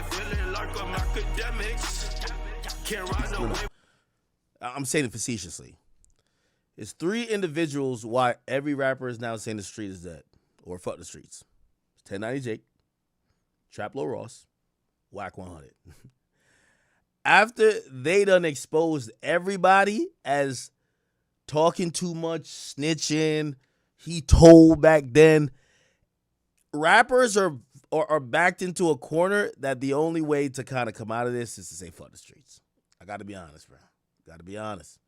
feeling like I'm Akademiks. Can't ride no wave. I'm saying it facetiously. It's 3 individuals why every rapper is now saying the street is dead or fuck the streets. It's 1090 Jake, Trap Lil Ross, Whack 100. After they done exposed everybody as talking too much, snitching, he told back then, rappers are backed into a corner that the only way to kind of come out of this is to say fuck the streets. I got to be honest, bro. Got to be honest.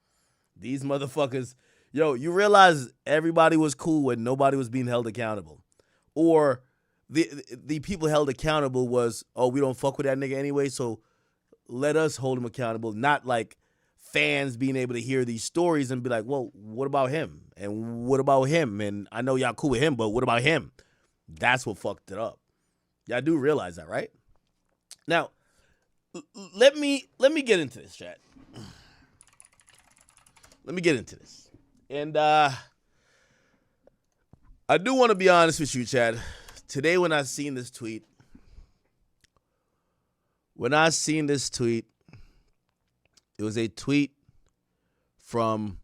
These motherfuckers, yo, you realize everybody was cool when nobody was being held accountable. Or the people held accountable was, oh, we don't fuck with that nigga anyway, so let us hold him accountable. Not like fans being able to hear these stories and be like, well, what about him? And what about him? And I know y'all cool with him, but what about him? That's what fucked it up. Y'all do realize that, right? Now, let me get into this, chat. Let me get into this. And I do want to be honest with you, Chad. Today when I seen this tweet, it was a tweet from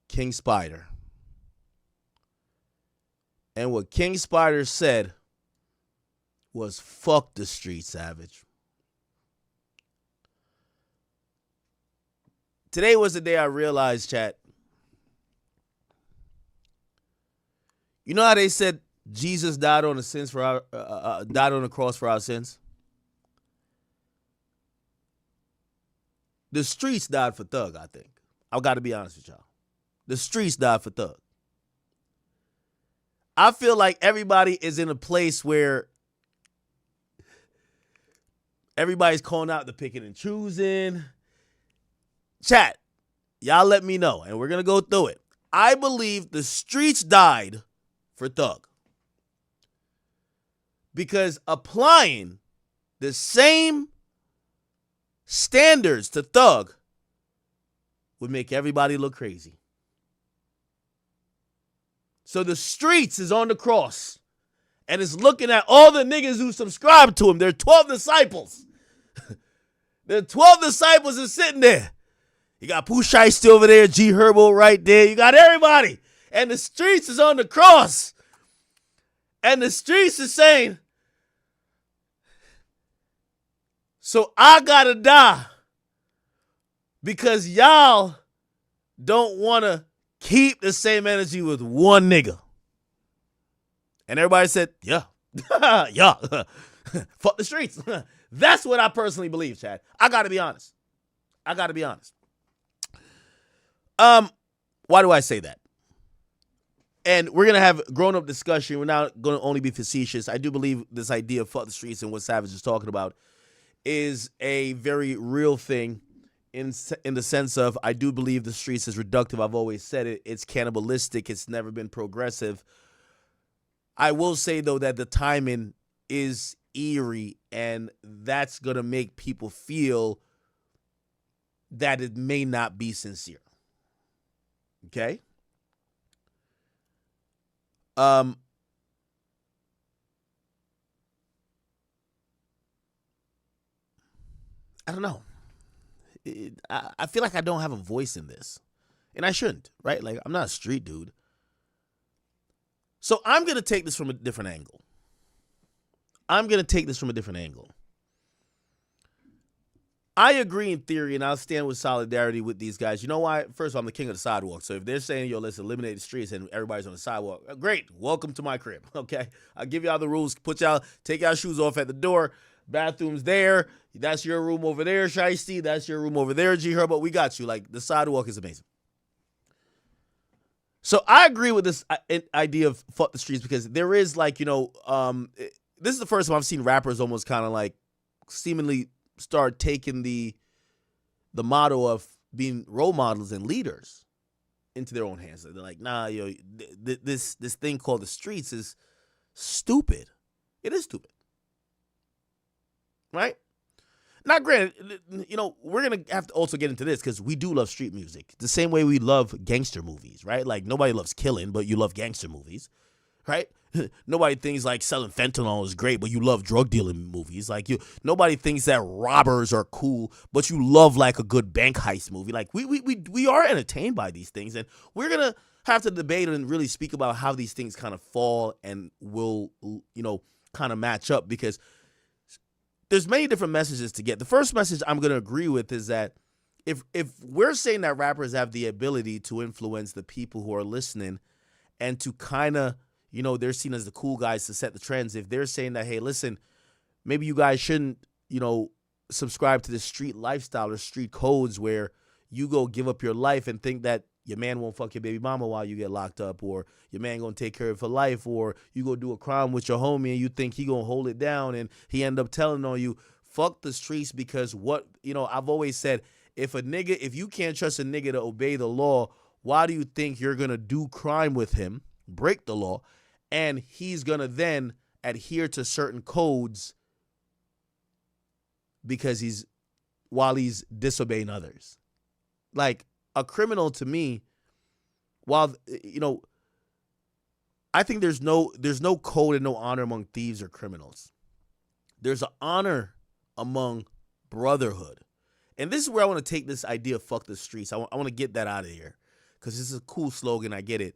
King Spider. And what King Spider said was, fuck the street, Savage. Today was the day I realized, chat. You know how they said Jesus died on the cross for our sins? The streets died for Thug, I think. I've got to be honest with y'all. The streets died for Thug. I feel like everybody is in a place where everybody's calling out the picking and choosing. Chat, y'all let me know, and we're going to go through it. I believe the streets died for Thug. Because applying the same standards to Thug would make everybody look crazy. So the streets is on the cross and is looking at all the niggas who subscribe to him. There are 12 disciples. The 12 disciples are sitting there. You got Pooh Shiesty over there, G Herbo right there. You got everybody. And the streets is on the cross. And the streets is saying, so I gotta die because y'all don't want to keep the same energy with one nigga. And everybody said, yeah, yeah, fuck the streets. That's what I personally believe, Chad. I gotta be honest. Why do I say that? And we're going to have grown-up discussion. We're not going to only be facetious. I do believe this idea of fuck the streets and what Savage is talking about is a very real thing in the sense of I do believe the streets is reductive. I've always said it. It's cannibalistic. It's never been progressive. I will say, though, that the timing is eerie, and that's going to make people feel that it may not be sincere. Okay? I don't know. I feel like I don't have a voice in this. And I shouldn't, right? Like, I'm not a street dude. So I'm going to take this from a different angle. I agree in theory, and I'll stand with solidarity with these guys. You know why? First of all, I'm the king of the sidewalk. So if they're saying, yo, let's eliminate the streets and everybody's on the sidewalk, great. Welcome to my crib, okay? I'll give y'all the rules. Take y'all shoes off at the door. Bathroom's there. That's your room over there, Shiesty. That's your room over there, G Herbo. We got you. Like, the sidewalk is amazing. So I agree with this idea of fuck the streets because there is, like, you know, this is the first time I've seen rappers almost kind of like seemingly start taking the motto of being role models and leaders into their own hands. They're like, nah, yo, this thing called the streets is stupid. It is stupid. Right? Now, granted, you know, we're going to have to also get into this because we do love street music. The same way we love gangster movies, right? Like, nobody loves killing, but you love gangster movies, right? Nobody thinks like selling fentanyl is great, but you love drug dealing movies. Like nobody thinks that robbers are cool, but you love like a good bank heist movie. Like we are entertained by these things, and we're gonna have to debate and really speak about how these things kind of fall and will kind of match up, because there's many different messages to get. The first message I'm gonna agree with is that if we're saying that rappers have the ability to influence the people who are listening and to kind of, they're seen as the cool guys to set the trends. If they're saying that, hey, listen, maybe you guys shouldn't, subscribe to the street lifestyle or street codes where you go give up your life and think that your man won't fuck your baby mama while you get locked up, or your man gonna take care of her life, or you go do a crime with your homie and you think he gonna hold it down and he end up telling on you. Fuck the streets, because I've always said, if you can't trust a nigga to obey the law, why do you think you're gonna do crime with him, break the law, and he's going to then adhere to certain codes because while he's disobeying others? Like, a criminal, to me, while, I think there's no code and no honor among thieves or criminals. There's an honor among brotherhood. And this is where I want to take this idea of fuck the streets. I want to get that out of here, because this is a cool slogan. I get it,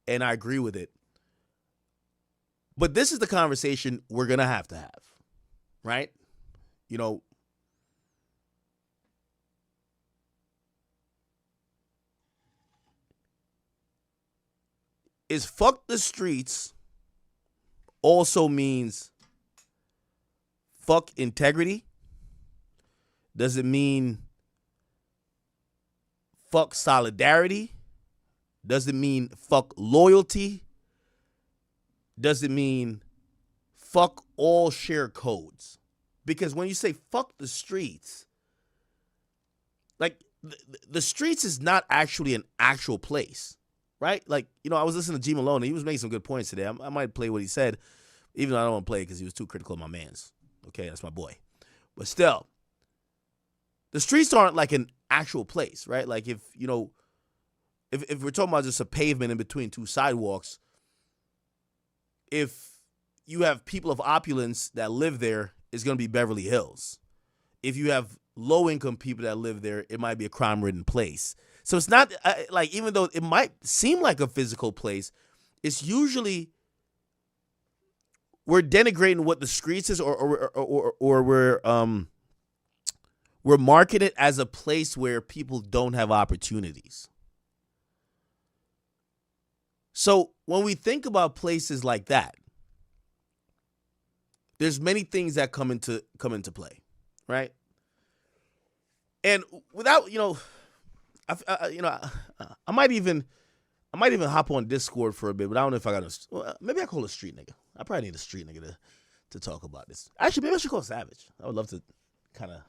and I agree with it. But this is the conversation we're going to have, right? Is fuck the streets also means fuck integrity? Does it mean fuck solidarity? Does it mean fuck loyalty? Does it mean fuck all share codes? Because when you say fuck the streets, like the streets is not actually an actual place, right? Like, I was listening to G Malone, and he was making some good points today. I might play what he said, even though I don't want to play it because he was too critical of my mans. Okay, that's my boy. But still, the streets aren't like an actual place, right? Like if we're talking about just a pavement in between two sidewalks, if you have people of opulence that live there, it's going to be Beverly Hills. If you have low-income people that live there, it might be a crime-ridden place. So it's not like, even though it might seem like a physical place, it's usually we're denigrating what the streets is, or we're marketing it as a place where people don't have opportunities. So when we think about places like that, there's many things that come into play, right? And without, I might even hop on Discord for a bit, but I don't know if I got maybe I call a street nigga. I probably need a street nigga to talk about this. Actually, maybe I should call Savage. I would love to kind of.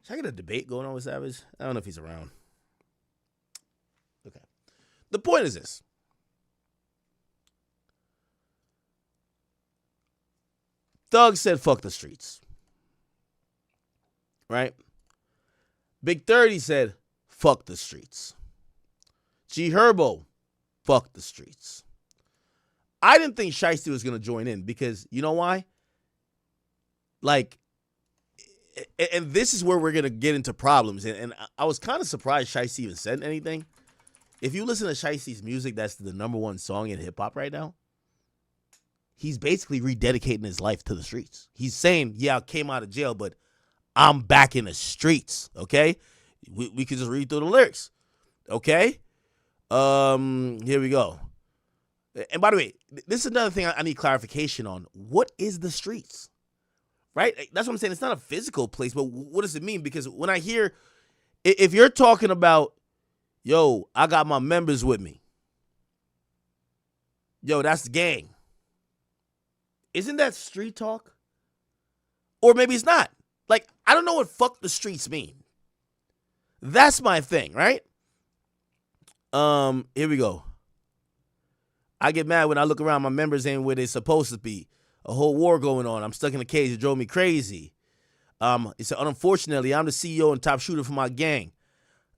Should I get a debate going on with Savage? I don't know if he's around. Okay. The point is this. Thug said fuck the streets. Right? Big 30 said fuck the streets. G Herbo, fuck the streets. I didn't think Shiesty was going to join in, because you know why? Like, and this is where we're going to get into problems. And I was kind of surprised Shiesty even said anything. If you listen to Shiesty's music, that's the number one song in hip hop right now. He's basically rededicating his life to the streets. He's saying, yeah, I came out of jail, but I'm back in the streets, okay? We can just read through the lyrics, okay? Here we go. And by the way, this is another thing I need clarification on. What is the streets? Right? That's what I'm saying. It's not a physical place, but what does it mean? Because when I hear, if you're talking about, yo, I got my members with me. Yo, that's the gang. Isn't that street talk? Or maybe it's not. Like, I don't know what fuck the streets mean. That's my thing, right? Here we go. I get mad when I look around. My members ain't where they're supposed to be. A whole war going on. I'm stuck in a cage. It drove me crazy. It said, unfortunately, I'm the CEO and top shooter for my gang.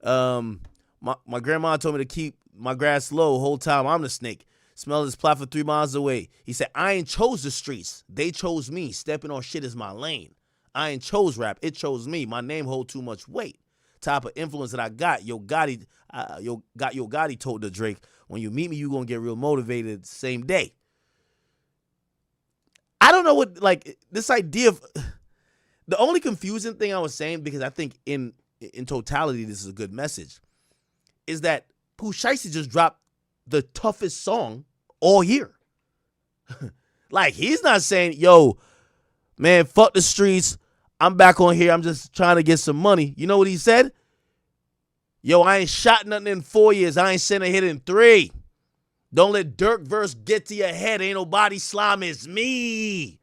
My grandma told me to keep my grass low the whole time. I'm the snake. Smell this plot for 3 miles away. He said, I ain't chose the streets. They chose me. Stepping on shit is my lane. I ain't chose rap. It chose me. My name hold too much weight. Type of influence that I got. Yo Gotti told the Drake, when you meet me, you gonna get real motivated the same day. I don't know what, like, this idea of, the only confusing thing I was saying, because I think in totality this is a good message, is that Pooh Shiesty just dropped the toughest song all year. Like, he's not saying, yo, man, fuck the streets. I'm back on here. I'm just trying to get some money. You know what he said? Yo, I ain't shot nothing in 4 years. I ain't sent a hit in 3. Don't let Dirk verse get to your head. Ain't nobody slime, it's me.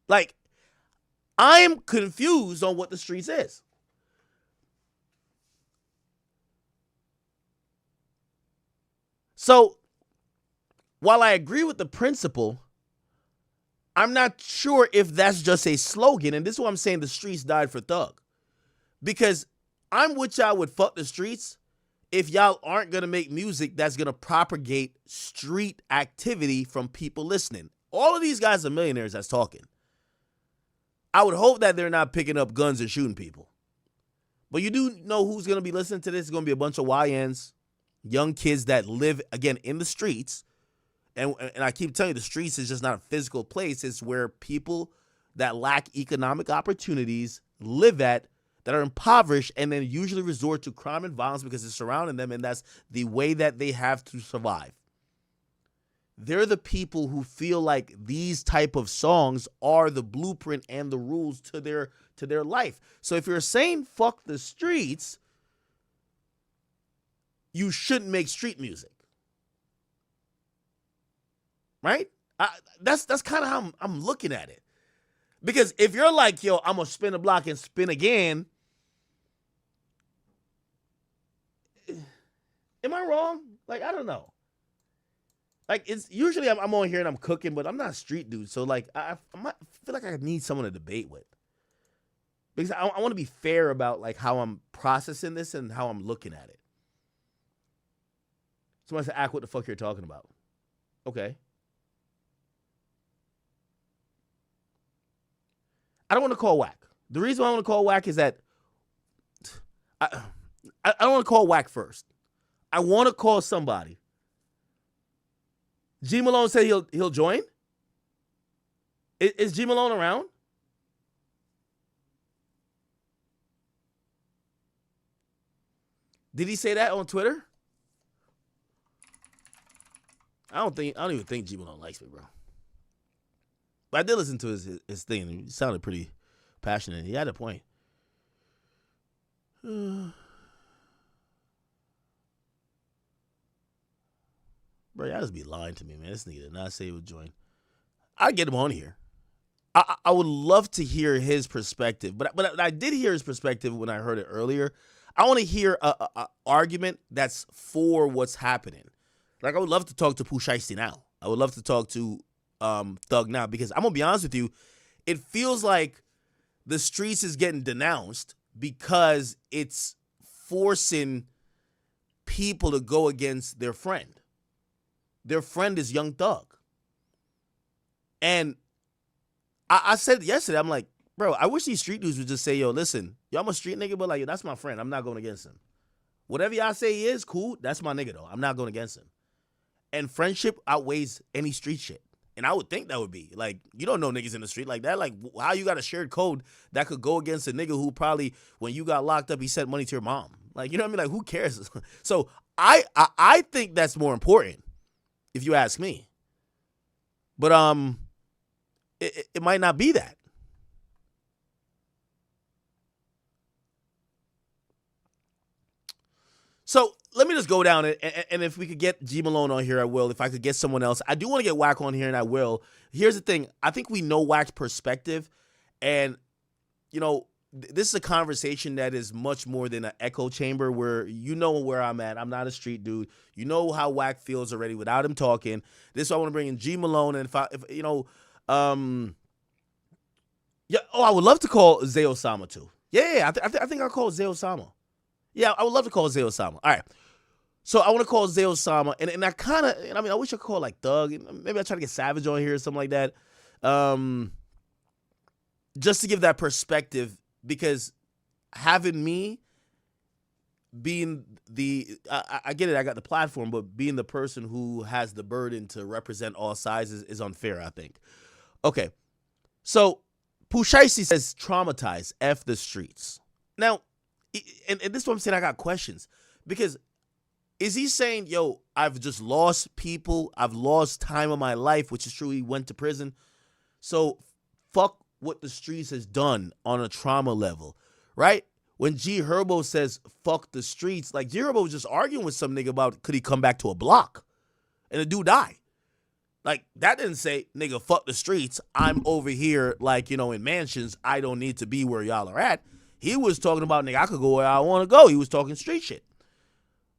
Like, I'm confused on what the streets is. So, while I agree with the principle, I'm not sure if that's just a slogan. And this is what I'm saying, the streets died for Thug. Because I'm with y'all with fuck the streets if y'all aren't going to make music that's going to propagate street activity from people listening. All of these guys are millionaires that's talking. I would hope that they're not picking up guns and shooting people. But you do know who's going to be listening to this. It's going to be a bunch of YNs, young kids that live, again, in the streets. And I keep telling you, the streets is just not a physical place. It's where people that lack economic opportunities live at, that are impoverished, and then usually resort to crime and violence because it's surrounding them, and that's the way that they have to survive. They're the people who feel like these type of songs are the blueprint and the rules to their life. So if you're saying fuck the streets, you shouldn't make street music. Right? That's kind of how I'm looking at it. Because if you're like, yo, I'm going to spin a block and spin again, am I wrong? Like, I don't know. Like, it's usually I'm on here and I'm cooking, but I'm not a street dude. So, like, I feel like I need someone to debate with. Because I want to be fair about, like, how I'm processing this and how I'm looking at it. Somebody said, Ak, what the fuck you're talking about? Okay. I don't want to call whack. The reason why I want to call whack is that I don't want to call whack first. I want to call somebody. G Malone said he'll join. Is G Malone around? Did he say that on Twitter? I don't even think G Malone likes me, bro. But I did listen to his thing, and he sounded pretty passionate. He had a point. Bro, y'all just be lying to me, man. This nigga did not say he would join. I'd get him on here. I would love to hear his perspective, but I did hear his perspective when I heard it earlier. I want to hear a argument that's for what's happening. Like, I would love to talk to Pooh Shiesty now. I would love to talk to Thug now, because I'm gonna be honest with you, it feels like the streets is getting denounced because it's forcing people to go against their friend. Their friend is Young Thug. And I said yesterday, I'm like, bro, I wish these street dudes would just say, yo, listen, yo, I'm a street nigga, but like, yo, that's my friend. I'm not going against him. Whatever y'all say he is, cool. That's my nigga, though. I'm not going against him. And friendship outweighs any street shit. And I would think that would be. Like, you don't know niggas in the street like that. Like, how you got a shared code that could go against a nigga who probably, when you got locked up, he sent money to your mom. Like, you know what I mean? Like, who cares? So I think that's more important, if you ask me. But it might not be that. So let me just go down it, and if we could get G Malone on here, I will. If I could get someone else, I do want to get Wack on here, and I will. Here's the thing: I think we know Wack's perspective, and you know, this is a conversation that is much more than an echo chamber. Where you know where I'm at. I'm not a street dude. You know how Wack feels already without him talking. This is why I want to bring in G Malone, and if you know, yeah. Oh, I would love to call Zay Osama too. Yeah. I think I'll call Zay Osama. Yeah, I would love to call Zay Osama. All right. So I want to call Zay Osama, and I kind of, I mean, I wish I could call like Thug. Maybe I try to get Savage on here or something like that, just to give that perspective. Because having me being I get it, I got the platform, but being the person who has the burden to represent all sizes is unfair, I think. Okay, so Pushaisi says traumatized, F the streets. Now, and this is what I'm saying, I got questions. Because is he saying, yo, I've just lost people, I've lost time of my life, which is true, he went to prison. So fuck what the streets has done on a trauma level, right? When G Herbo says fuck the streets, like G Herbo was just arguing with some nigga about could he come back to a block, and the dude died. Like, that didn't say, nigga, fuck the streets, I'm over here, like, you know, in mansions, I don't need to be where y'all are at. He was talking about, nigga, I could go where I want to go. He was talking street shit.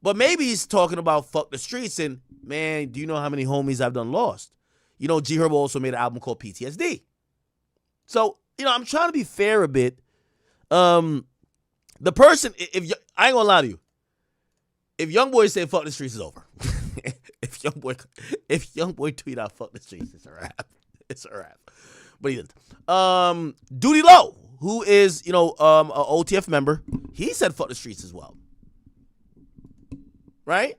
But maybe he's talking about fuck the streets and, man, do you know how many homies I've done lost? You know, G Herbo also made an album called PTSD. So, you know, I'm trying to be fair a bit. The person, I ain't gonna lie to you. If YoungBoy said fuck the streets, is over. if YoungBoy tweet out fuck the streets, it's a wrap. It's a wrap. But he didn't. Duty Low, who is, you know, a OTF member, he said fuck the streets as well. Right?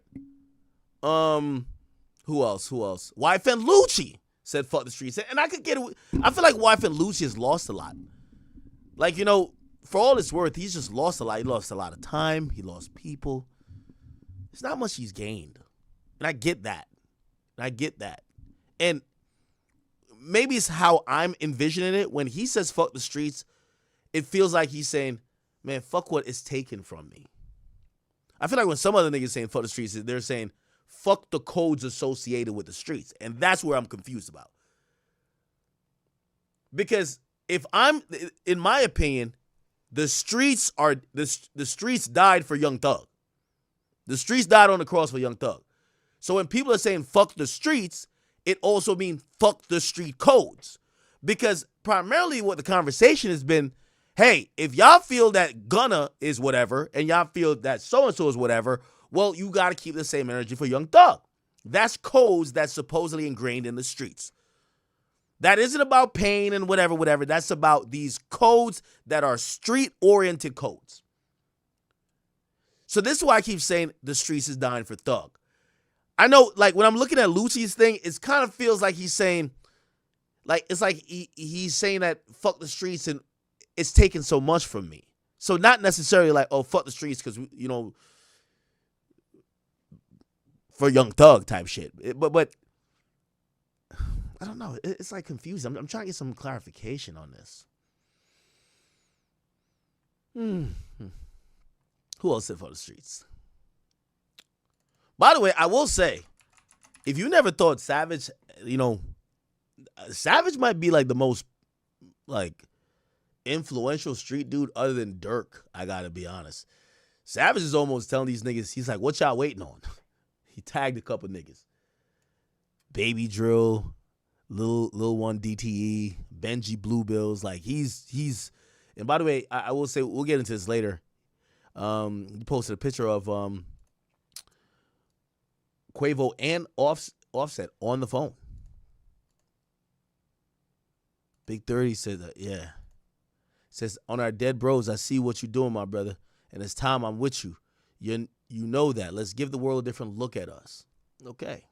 Who else? Wife and Lucci said fuck the streets. And I could get it. I feel like Wife and Lucci has lost a lot. Like, you know, for all it's worth, he's just lost a lot. He lost a lot of time. He lost people. It's not much he's gained. And I get that. And maybe it's how I'm envisioning it. When he says fuck the streets, it feels like he's saying, man, fuck what is taken from me. I feel like when some other niggas saying fuck the streets, they're saying fuck the codes associated with the streets. And that's where I'm confused about. Because if I'm, in my opinion, the streets died for Young Thug. The streets died on the cross for Young Thug. So when people are saying fuck the streets, it also means fuck the street codes. Because primarily what the conversation has been, hey, if y'all feel that Gunna is whatever, and y'all feel that so-and-so is whatever, well, you got to keep the same energy for Young Thug. That's codes that's supposedly ingrained in the streets. That isn't about pain and whatever. That's about these codes that are street-oriented codes. So this is why I keep saying the streets is dying for Thug. I know, like, when I'm looking at Lucci's thing, it kind of feels like he's saying, like, it's like he's saying that fuck the streets and it's taken so much from me. So not necessarily like, oh, fuck the streets because, you know, for Young Thug type shit. But I don't know. It's like confusing. I'm trying to get some clarification on this. Who else said for the streets? By the way, I will say, if you never thought Savage, you know, Savage might be like the most like influential street dude other than Dirk, I gotta be honest. Savage is almost telling these niggas, he's like, what y'all waiting on? He tagged a couple niggas. Baby Drill, Lil One DTE, Benji Bluebills. Like he's and by the way, I will say, we'll get into this later. He posted a picture of Quavo and Offset on the phone. Big 30 said that, yeah. Says, on our dead bros, I see what you're doing, my brother. And it's time I'm with you. You know that. Let's give the world a different look at us. Okay.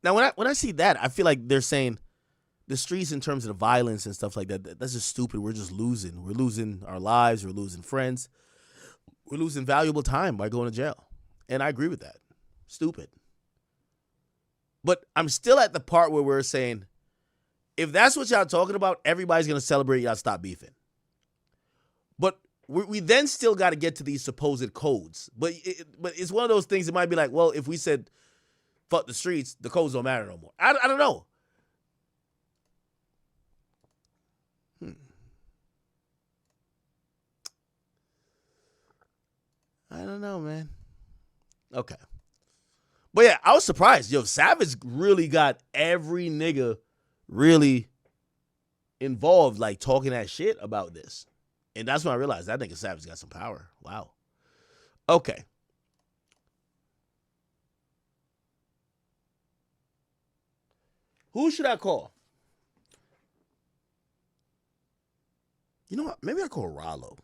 Now, when I see that, I feel like they're saying the streets in terms of the violence and stuff like that, that's just stupid. We're just losing. We're losing our lives. We're losing friends. We're losing valuable time by going to jail. And I agree with that. Stupid. But I'm still at the part where we're saying, if that's what y'all talking about, everybody's going to celebrate y'all stop beefing. But we then still got to get to these supposed codes. But it's one of those things that might be like, well, if we said fuck the streets, the codes don't matter no more. I don't know. I don't know, man. Okay. But yeah, I was surprised. Yo, Savage really got every nigga really involved, like talking that shit about this. And that's when I realized that nigga Savage got some power. Wow. Okay. Who should I call? You know what? Maybe I call Rollo.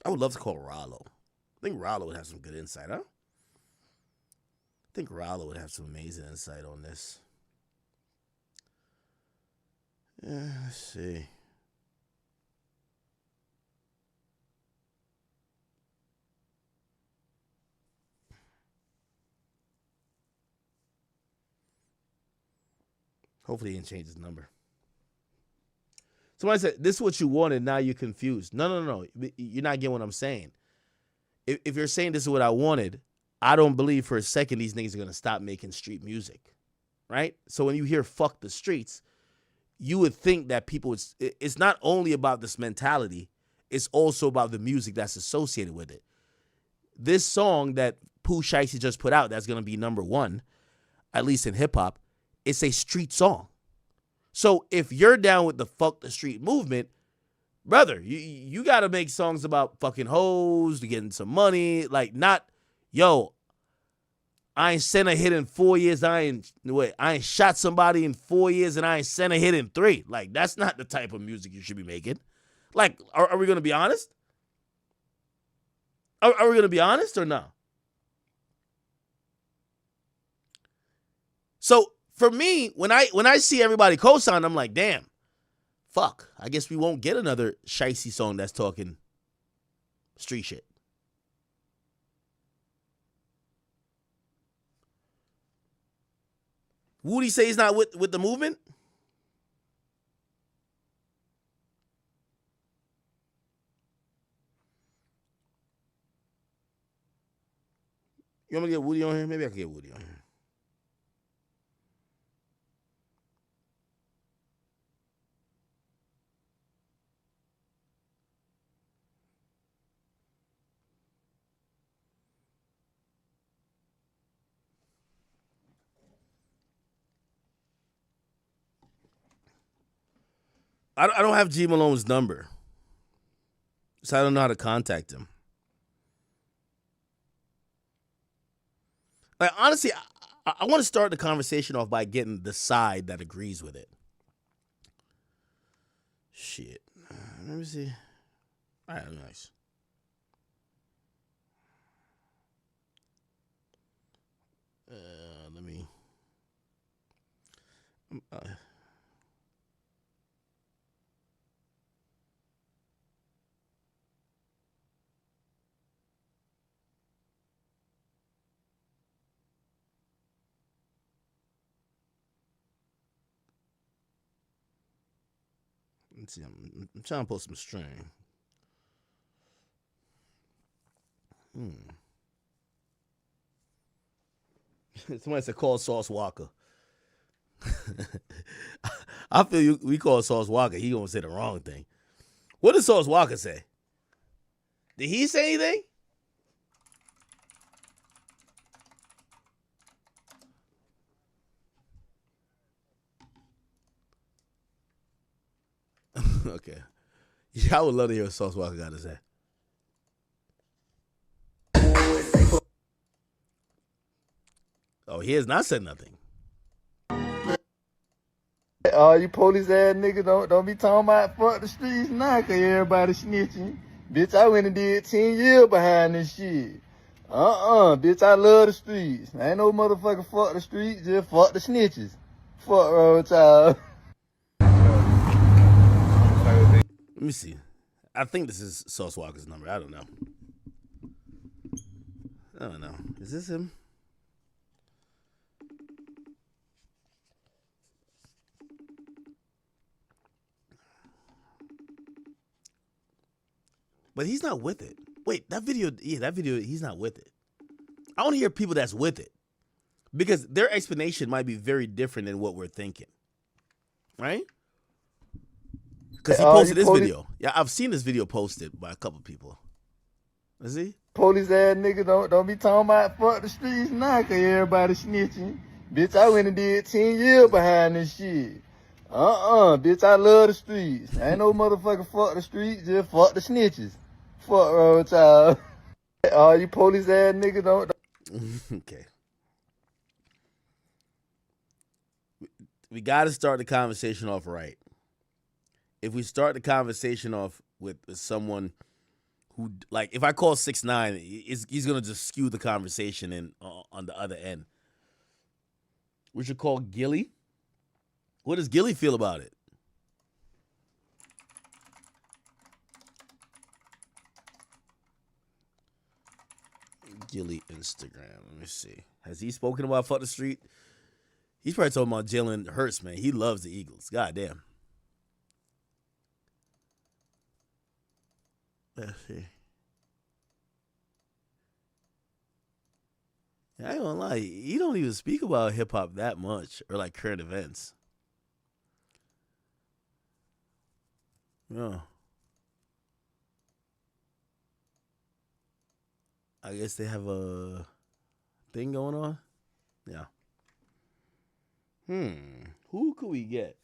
I would love to call Rollo. I think Rollo would have some good insight, huh? I think Rollo would have some amazing insight on this. Yeah, let's see. Hopefully he didn't change his number. Somebody said, this is what you wanted, now you're confused. No. You're not getting what I'm saying. If you're saying this is what I wanted, I don't believe for a second these niggas are going to stop making street music, right? So when you hear fuck the streets, you would think that people, it's not only about this mentality, it's also about the music that's associated with it. This song that Pooh Shiesty just put out, that's going to be number one, at least in hip-hop, it's a street song. So if you're down with the fuck the street movement, brother, you got to make songs about fucking hoes, getting some money, like not, yo, I ain't sent a hit in 4 years. I ain't shot somebody in 4 years and I ain't sent a hit in 3. Like, that's not the type of music you should be making. Like, are we going to be honest? Are we going to be honest or no? So for me, when I see everybody co-sign, I'm like, damn, fuck. I guess we won't get another Shiesty song that's talking street shit. Woody say he's not with the movement? You want me to get Woody on here? Maybe I can get Woody on here. I don't have G Malone's number, so I don't know how to contact him. Like, honestly, I want to start the conversation off by getting the side that agrees with it. Shit. Let me see. All right, nice. Let me. Let's see. I'm trying to pull some string. Somebody said call Sauce Walker. I feel we call Sauce Walker, he gonna say the wrong thing. What did Sauce Walker say? Did he say anything? Okay. Yeah, I would love to hear what Sauce Walker got to say. Oh, he has not said nothing. You police ass nigga, don't be talking about fuck the streets now, cause everybody snitching. Bitch, I went and did 10 years behind this shit. Bitch, I love the streets. Ain't no motherfucker fuck the streets, just fuck the snitches. Fuck road child. Let me see. I think this is Sauce Walker's number. I don't know. Is this him? But he's not with it. Wait, that video, he's not with it. I want to hear people that's with it. Because their explanation might be very different than what we're thinking. Right? Because he posted this video. Yeah, I've seen this video posted by a couple people. Is he? Police ass nigga, don't be talking about fuck the streets now, cause everybody snitching. Bitch, I went and did 10 years behind this shit. Bitch, I love the streets. Ain't no motherfucker fuck the streets, just fuck the snitches. Fuck wrong with y'all. All you police ass niggas don't. Okay. We got to start the conversation off right. If we start the conversation off with someone who, like, if I call 6ix9ine, he's gonna just skew the conversation in on the other end. We should call Gilly. What does Gilly feel about it? Gilly Instagram. Let me see. Has he spoken about fuck the street? He's probably talking about Jalen Hurts, man. He loves the Eagles. God damn. Let's see. I ain't gonna lie. He don't even speak about hip hop that much or like current events. Yeah. I guess they have a thing going on. Yeah. Who could we get?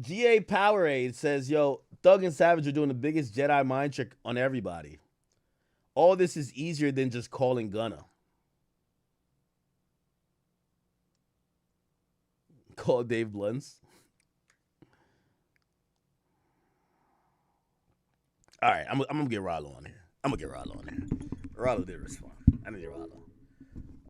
GA Powerade says, yo, Thug and Savage are doing the biggest Jedi mind trick on everybody. All this is easier than just calling Gunna. Call Dave Blunts. All right, I'm gonna get Rollo on here. Rollo did respond. I need to get Rollo.